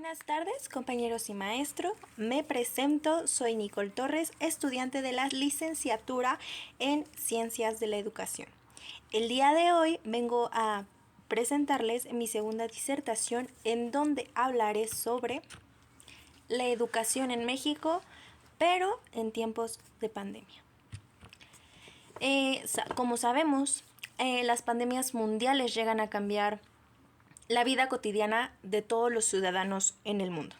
Buenas tardes, compañeros y maestro. Me presento, soy Nicole Torres, estudiante de la licenciatura en Ciencias de la Educación. El día de hoy vengo a presentarles mi segunda disertación en donde hablaré sobre la educación en México, pero en tiempos de pandemia. Como sabemos, las pandemias mundiales llegan a cambiar la vida cotidiana de todos los ciudadanos en el mundo.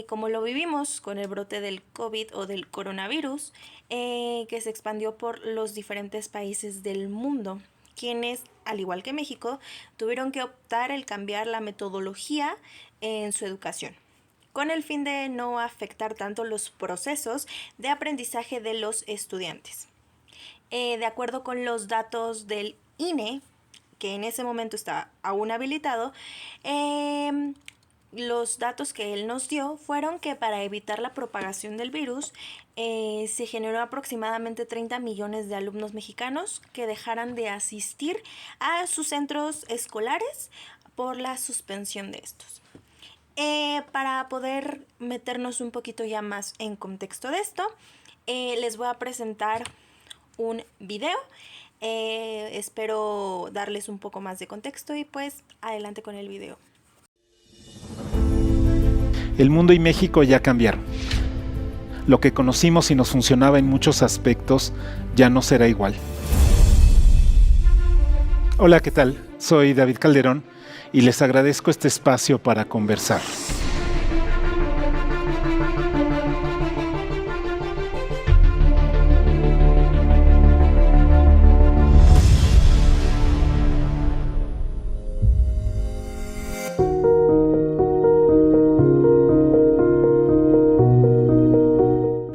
Como lo vivimos con el brote del COVID o del coronavirus, que se expandió por los diferentes países del mundo, quienes, al igual que México, tuvieron que optar el cambiar la metodología en su educación, con el fin de no afectar tanto los procesos de aprendizaje de los estudiantes. De acuerdo con los datos del INE, que en ese momento estaba aún habilitado, los datos que él nos dio fueron que para evitar la propagación del virus se generó aproximadamente 30 millones de alumnos mexicanos que dejaran de asistir a sus centros escolares por la suspensión de estos. Para poder meternos un poquito ya más en contexto de esto, les voy a presentar un video. Espero darles un poco más de contexto y pues adelante con el video. El mundo y México ya cambiaron. Lo que conocimos y nos funcionaba en muchos aspectos ya no será igual. Hola, ¿qué tal? Soy David Calderón y les agradezco este espacio para conversar.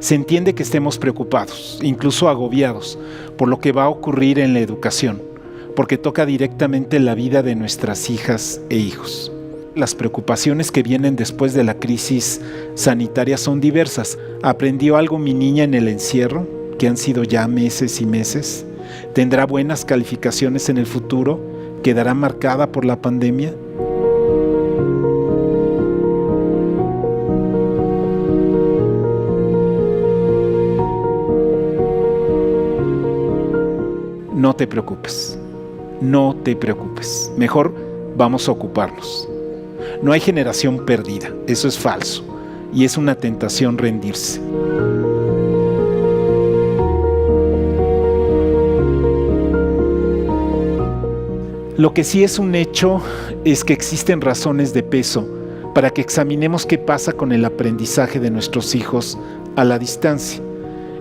Se entiende que estemos preocupados, incluso agobiados, por lo que va a ocurrir en la educación, porque toca directamente la vida de nuestras hijas e hijos. Las preocupaciones que vienen después de la crisis sanitaria son diversas. ¿Aprendió algo mi niña en el encierro, que han sido ya meses y meses? ¿Tendrá buenas calificaciones en el futuro? ¿Quedará marcada por la pandemia? No te preocupes, no te preocupes. Mejor vamos a ocuparnos. No hay generación perdida, eso es falso, y es una tentación rendirse. Lo que sí es un hecho es que existen razones de peso para que examinemos qué pasa con el aprendizaje de nuestros hijos a la distancia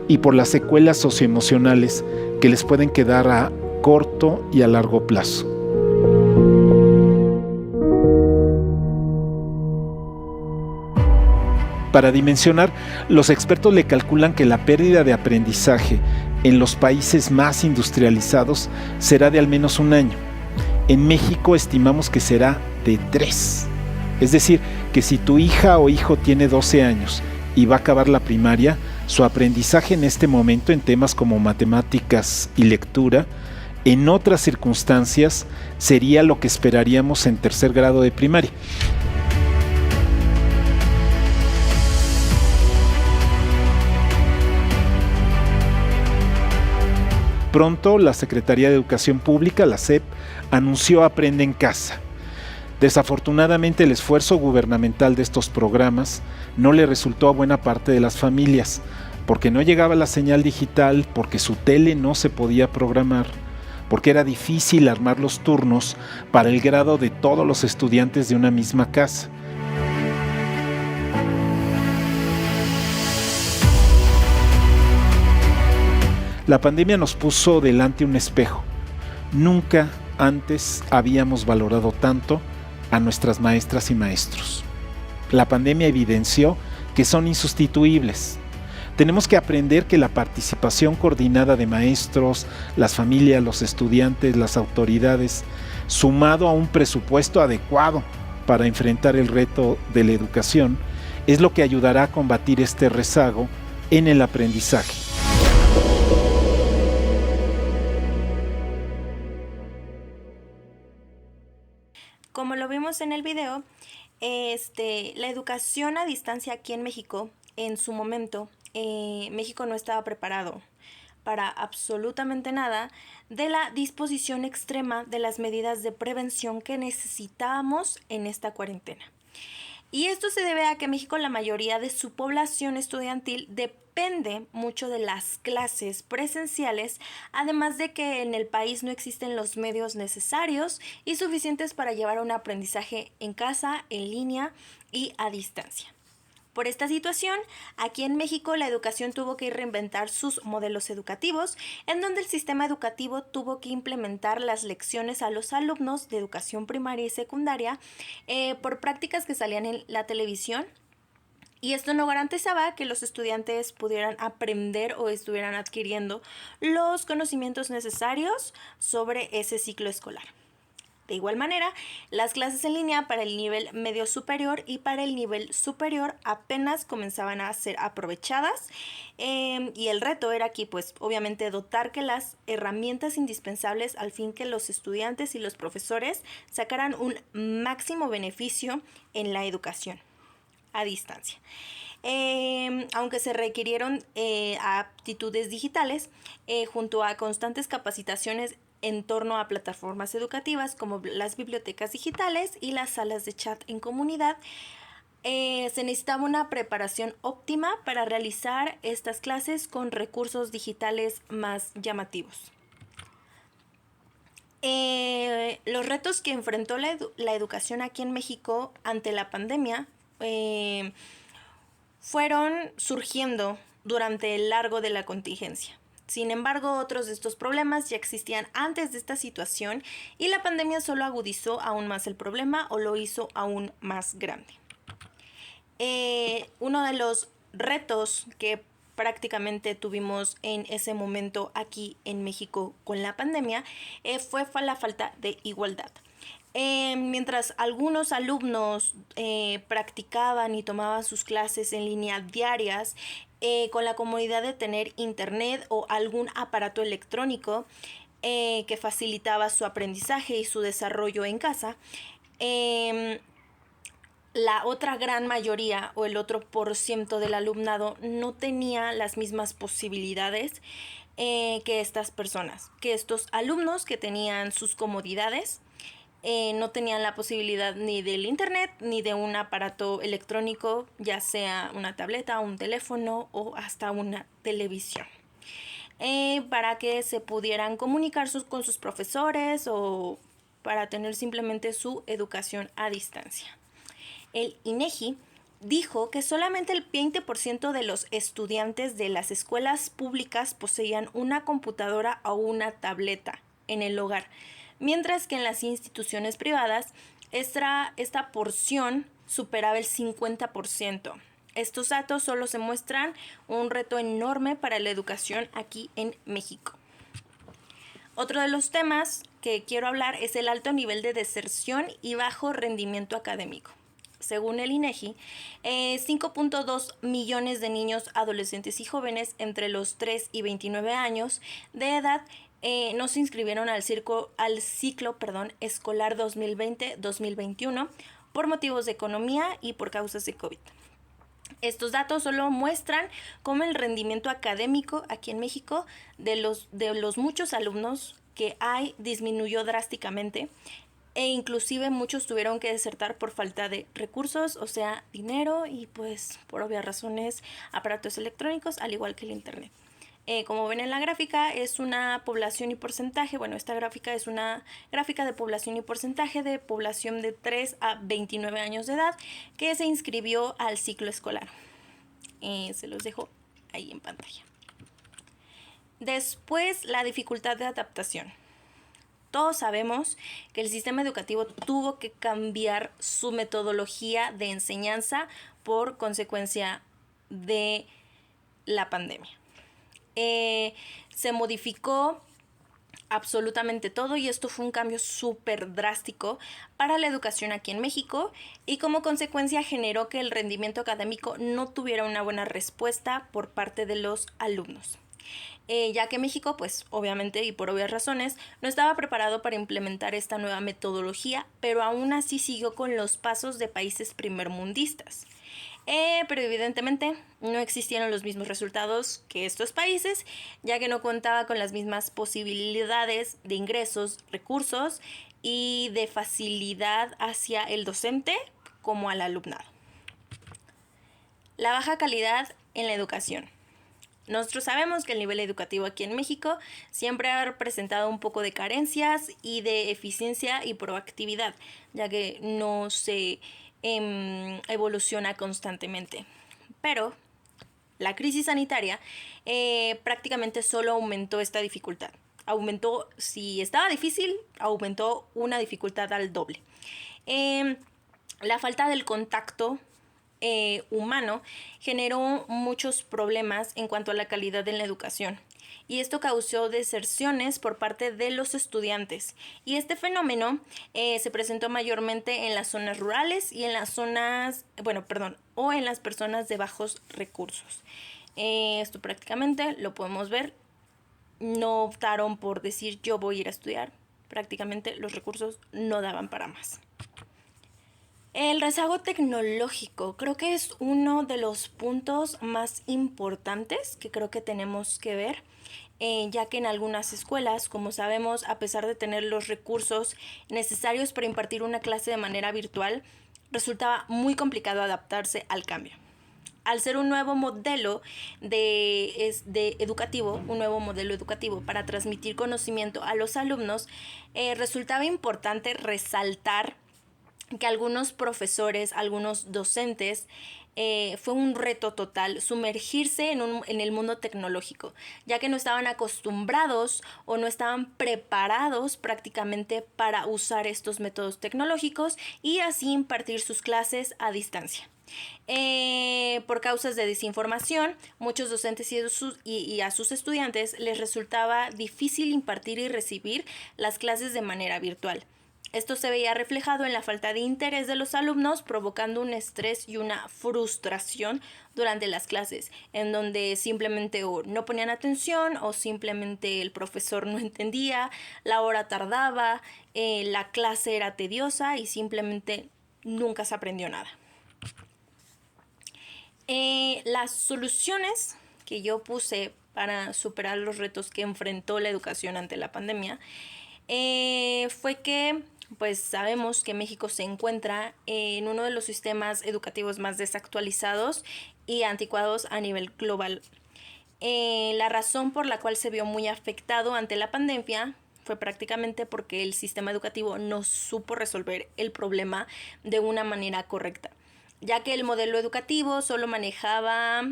y por las secuelas socioemocionales que les pueden quedar a corto y a largo plazo. Para dimensionar, los expertos le calculan que la pérdida de aprendizaje en los países más industrializados será de al menos un año. En México estimamos que será de 3. Es decir, que si tu hija o hijo tiene 12 años y va a acabar la primaria, su aprendizaje en este momento en temas como matemáticas y lectura, en otras circunstancias, sería lo que esperaríamos en tercer grado de primaria. Pronto, la Secretaría de Educación Pública, la SEP, anunció Aprende en Casa. Desafortunadamente, el esfuerzo gubernamental de estos programas no le resultó a buena parte de las familias, porque no llegaba la señal digital, porque su tele no se podía programar, porque era difícil armar los turnos para el grado de todos los estudiantes de una misma casa. La pandemia nos puso delante un espejo. Nunca antes habíamos valorado tanto a nuestras maestras y maestros. La pandemia evidenció que son insustituibles. Tenemos que aprender que la participación coordinada de maestros, las familias, los estudiantes, las autoridades, sumado a un presupuesto adecuado para enfrentar el reto de la educación, es lo que ayudará a combatir este rezago en el aprendizaje. Como lo vimos en el video, La educación a distancia aquí en México, en su momento, México no estaba preparado para absolutamente nada de la disposición extrema de las medidas de prevención que necesitábamos en esta cuarentena. Y esto se debe a que México, la mayoría de su población estudiantil depende mucho de las clases presenciales, además de que en el país no existen los medios necesarios y suficientes para llevar un aprendizaje en casa, en línea y a distancia. Por esta situación, aquí en México la educación tuvo que reinventar sus modelos educativos, en donde el sistema educativo tuvo que implementar las lecciones a los alumnos de educación primaria y secundaria por prácticas que salían en la televisión. Y esto no garantizaba que los estudiantes pudieran aprender o estuvieran adquiriendo los conocimientos necesarios sobre ese ciclo escolar. De igual manera, las clases en línea para el nivel medio superior y para el nivel superior apenas comenzaban a ser aprovechadas y el reto era aquí, pues obviamente dotar que las herramientas indispensables al fin que los estudiantes y los profesores sacaran un máximo beneficio en la educación a distancia. Aunque se requirieron aptitudes digitales junto a constantes capacitaciones en torno a plataformas educativas como las bibliotecas digitales y las salas de chat en comunidad, se necesitaba una preparación óptima para realizar estas clases con recursos digitales más llamativos. Los retos que enfrentó la educación aquí en México ante la pandemia fueron surgiendo durante el largo de la contingencia. Sin embargo, otros de estos problemas ya existían antes de esta situación y la pandemia solo agudizó aún más el problema o lo hizo aún más grande. Uno de los retos que prácticamente tuvimos en ese momento aquí en México con la pandemia fue la falta de igualdad. Mientras algunos alumnos practicaban y tomaban sus clases en línea diarias con la comodidad de tener internet o algún aparato electrónico que facilitaba su aprendizaje y su desarrollo en casa, la otra gran mayoría o el otro % del alumnado no tenía las mismas posibilidades que estas personas, que estos alumnos que tenían sus comodidades. No tenían la posibilidad ni del internet ni de un aparato electrónico, ya sea una tableta, un teléfono o hasta una televisión, para que se pudieran comunicar con sus profesores o para tener simplemente su educación a distancia. El INEGI dijo que solamente el 20% de los estudiantes de las escuelas públicas poseían una computadora o una tableta en el hogar, mientras que en las instituciones privadas esta porción superaba el 50%. Estos datos solo se muestran un reto enorme para la educación aquí en México. Otro de los temas que quiero hablar es el alto nivel de deserción y bajo rendimiento académico. Según el INEGI, 5.2 millones de niños, adolescentes y jóvenes entre los 3 y 29 años de edad no se inscribieron al ciclo escolar 2020-2021 por motivos de economía y por causas de COVID. Estos datos solo muestran cómo el rendimiento académico aquí en México de los muchos alumnos que hay disminuyó drásticamente e inclusive muchos tuvieron que desertar por falta de recursos, o sea, dinero y pues por obvias razones aparatos electrónicos, al igual que el internet. Como ven en la gráfica, es una población y porcentaje. Bueno, esta gráfica es una gráfica de población y porcentaje de población de 3 a 29 años de edad que se inscribió al ciclo escolar. Se los dejo ahí en pantalla. Después, la dificultad de adaptación. Todos sabemos que el sistema educativo tuvo que cambiar su metodología de enseñanza por consecuencia de la pandemia. Se modificó absolutamente todo y esto fue un cambio súper drástico para la educación aquí en México y como consecuencia generó que el rendimiento académico no tuviera una buena respuesta por parte de los alumnos. ya que México, pues obviamente y por obvias razones, no estaba preparado para implementar esta nueva metodología, pero aún así siguió con los pasos de países primermundistas. Pero evidentemente no existieron los mismos resultados que estos países, ya que no contaba con las mismas posibilidades de ingresos, recursos y de facilidad hacia el docente como al alumnado. La baja calidad en la educación. Nosotros sabemos que el nivel educativo aquí en México siempre ha presentado un poco de carencias y de eficiencia y proactividad, ya que no se evoluciona constantemente. Pero la crisis sanitaria prácticamente solo aumentó esta dificultad. Aumentó, si estaba difícil, aumentó una dificultad al doble. La falta del contacto humano generó muchos problemas en cuanto a la calidad en la educación. Y esto causó deserciones por parte de los estudiantes. Y este fenómeno se presentó mayormente en las zonas rurales y en las zonas, o en las personas de bajos recursos. Esto prácticamente lo podemos ver. No optaron por decir yo voy a ir a estudiar. Prácticamente los recursos no daban para más. El rezago tecnológico creo que es uno de los puntos más importantes que creo que tenemos que ver, ya que en algunas escuelas, como sabemos, a pesar de tener los recursos necesarios para impartir una clase de manera virtual, resultaba muy complicado adaptarse al cambio. Al ser un nuevo modelo educativo para transmitir conocimiento a los alumnos, resultaba importante resaltar que algunos profesores, algunos docentes, fue un reto total sumergirse en el mundo tecnológico, ya que no estaban acostumbrados o no estaban preparados prácticamente para usar estos métodos tecnológicos y así impartir sus clases a distancia. Por causas de desinformación, muchos docentes y a sus estudiantes les resultaba difícil impartir y recibir las clases de manera virtual. Esto se veía reflejado en la falta de interés de los alumnos, provocando un estrés y una frustración durante las clases, en donde simplemente o no ponían atención o simplemente el profesor no entendía, la hora tardaba, la clase era tediosa y simplemente nunca se aprendió nada. Las soluciones que yo puse para superar los retos que enfrentó la educación ante la pandemia fue que pues sabemos que México se encuentra en uno de los sistemas educativos más desactualizados y anticuados a nivel global. La razón por la cual se vio muy afectado ante la pandemia fue prácticamente porque el sistema educativo no supo resolver el problema de una manera correcta, ya que el modelo educativo solo manejaba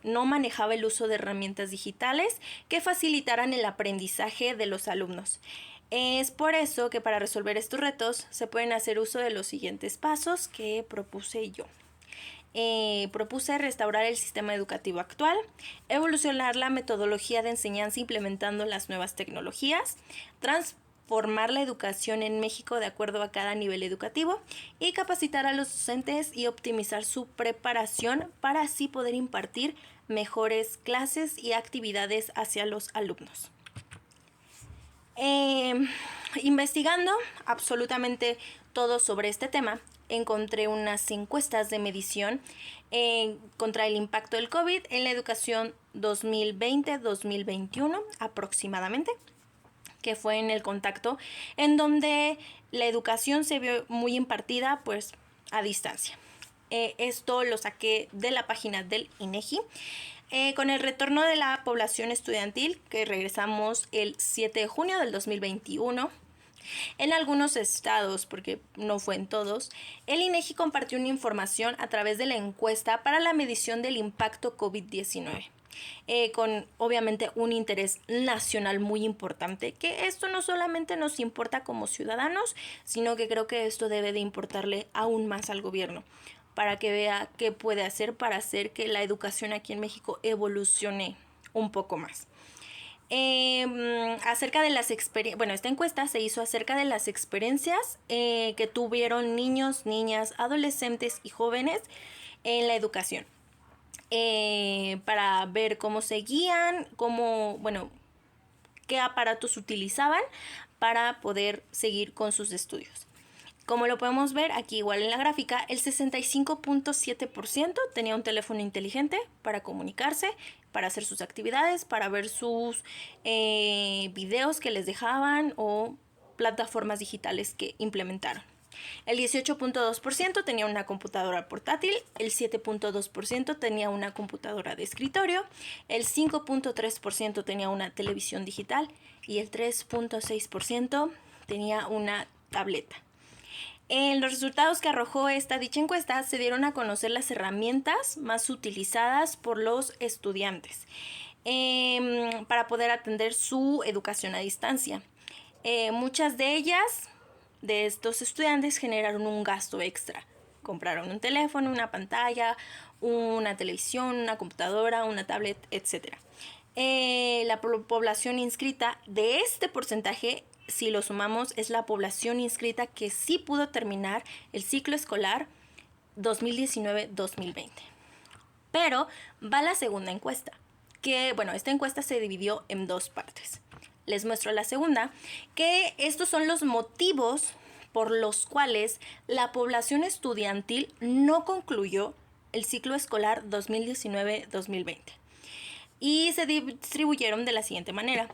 no manejaba el uso de herramientas digitales que facilitaran el aprendizaje de los alumnos. Es por eso que para resolver estos retos se pueden hacer uso de los siguientes pasos que propuse yo. Propuse restaurar el sistema educativo actual, evolucionar la metodología de enseñanza implementando las nuevas tecnologías, transformar la educación en México de acuerdo a cada nivel educativo y capacitar a los docentes y optimizar su preparación para así poder impartir mejores clases y actividades hacia los alumnos. Investigando absolutamente todo sobre este tema, encontré unas encuestas de medición contra el impacto del COVID en la educación 2020-2021 aproximadamente, que fue en el contacto, en donde la educación se vio muy impartida pues a distancia. Esto lo saqué de la página del INEGI. Con el retorno de la población estudiantil, que regresamos el 7 de junio del 2021, en algunos estados, porque no fue en todos, el INEGI compartió una información a través de la encuesta para la medición del impacto COVID-19. Con obviamente un interés nacional muy importante, que esto no solamente nos importa como ciudadanos, sino que creo que esto debe de importarle aún más al gobierno, para que vea qué puede hacer para hacer que la educación aquí en México evolucione un poco más. Acerca de las experiencias, esta encuesta se hizo acerca de las experiencias que tuvieron niños, niñas, adolescentes y jóvenes en la educación. para ver cómo seguían, qué aparatos utilizaban para poder seguir con sus estudios. Como lo podemos ver aquí igual en la gráfica, el 65.7% tenía un teléfono inteligente para comunicarse, para hacer sus actividades, para ver sus videos que les dejaban o plataformas digitales que implementaron. El 18.2% tenía una computadora portátil, el 7.2% tenía una computadora de escritorio, el 5.3% tenía una televisión digital y el 3.6% tenía una tableta. En los resultados que arrojó dicha encuesta se dieron a conocer las herramientas más utilizadas por los estudiantes para poder atender su educación a distancia. Muchas de ellas, de estos estudiantes, generaron un gasto extra. Compraron un teléfono, una pantalla, una televisión, una computadora, una tablet, etc. La población inscrita de este porcentaje, si lo sumamos, es la población inscrita que sí pudo terminar el ciclo escolar 2019-2020. Pero va la segunda encuesta, esta encuesta se dividió en dos partes. Les muestro la segunda, que estos son los motivos por los cuales la población estudiantil no concluyó el ciclo escolar 2019-2020. Y se distribuyeron de la siguiente manera.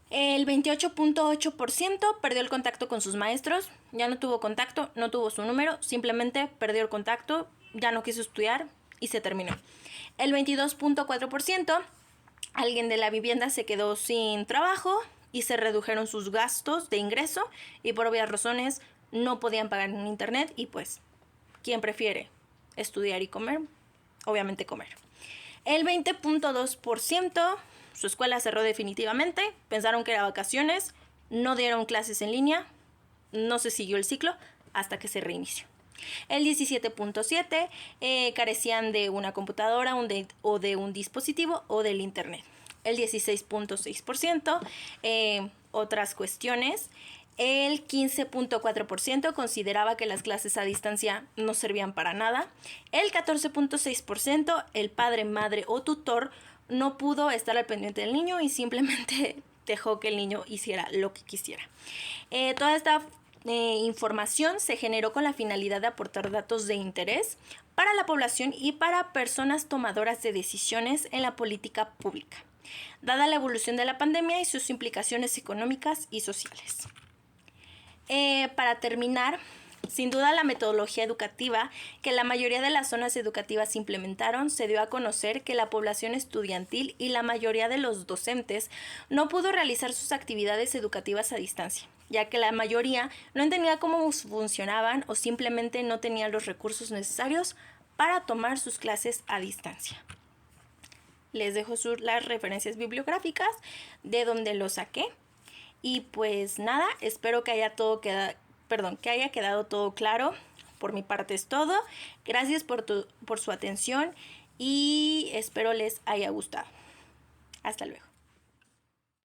El 28.8% perdió el contacto con sus maestros, ya no tuvo contacto, no tuvo su número, simplemente perdió el contacto, ya no quiso estudiar y se terminó. El 22.4%, alguien de la vivienda se quedó sin trabajo y se redujeron sus gastos de ingreso y por obvias razones no podían pagar en internet y pues, ¿quién prefiere estudiar y comer? Obviamente comer. El 20.2%, su escuela cerró definitivamente, pensaron que era vacaciones, no dieron clases en línea, no se siguió el ciclo hasta que se reinició. El 17.7% carecían de una computadora o de un dispositivo o del internet. El 16.6% otras cuestiones. El 15.4% consideraba que las clases a distancia no servían para nada. El 14.6%, el padre, madre o tutor no pudo estar al pendiente del niño y simplemente dejó que el niño hiciera lo que quisiera. Toda esta información se generó con la finalidad de aportar datos de interés para la población y para personas tomadoras de decisiones en la política pública, dada la evolución de la pandemia y sus implicaciones económicas y sociales. Para terminar, sin duda la metodología educativa que la mayoría de las zonas educativas implementaron se dio a conocer que la población estudiantil y la mayoría de los docentes no pudo realizar sus actividades educativas a distancia, ya que la mayoría no entendía cómo funcionaban o simplemente no tenía los recursos necesarios para tomar sus clases a distancia. Les dejo las referencias bibliográficas de donde lo saqué. Y pues nada, espero que haya quedado todo claro. Por mi parte es todo. Gracias por su atención y espero les haya gustado. Hasta luego.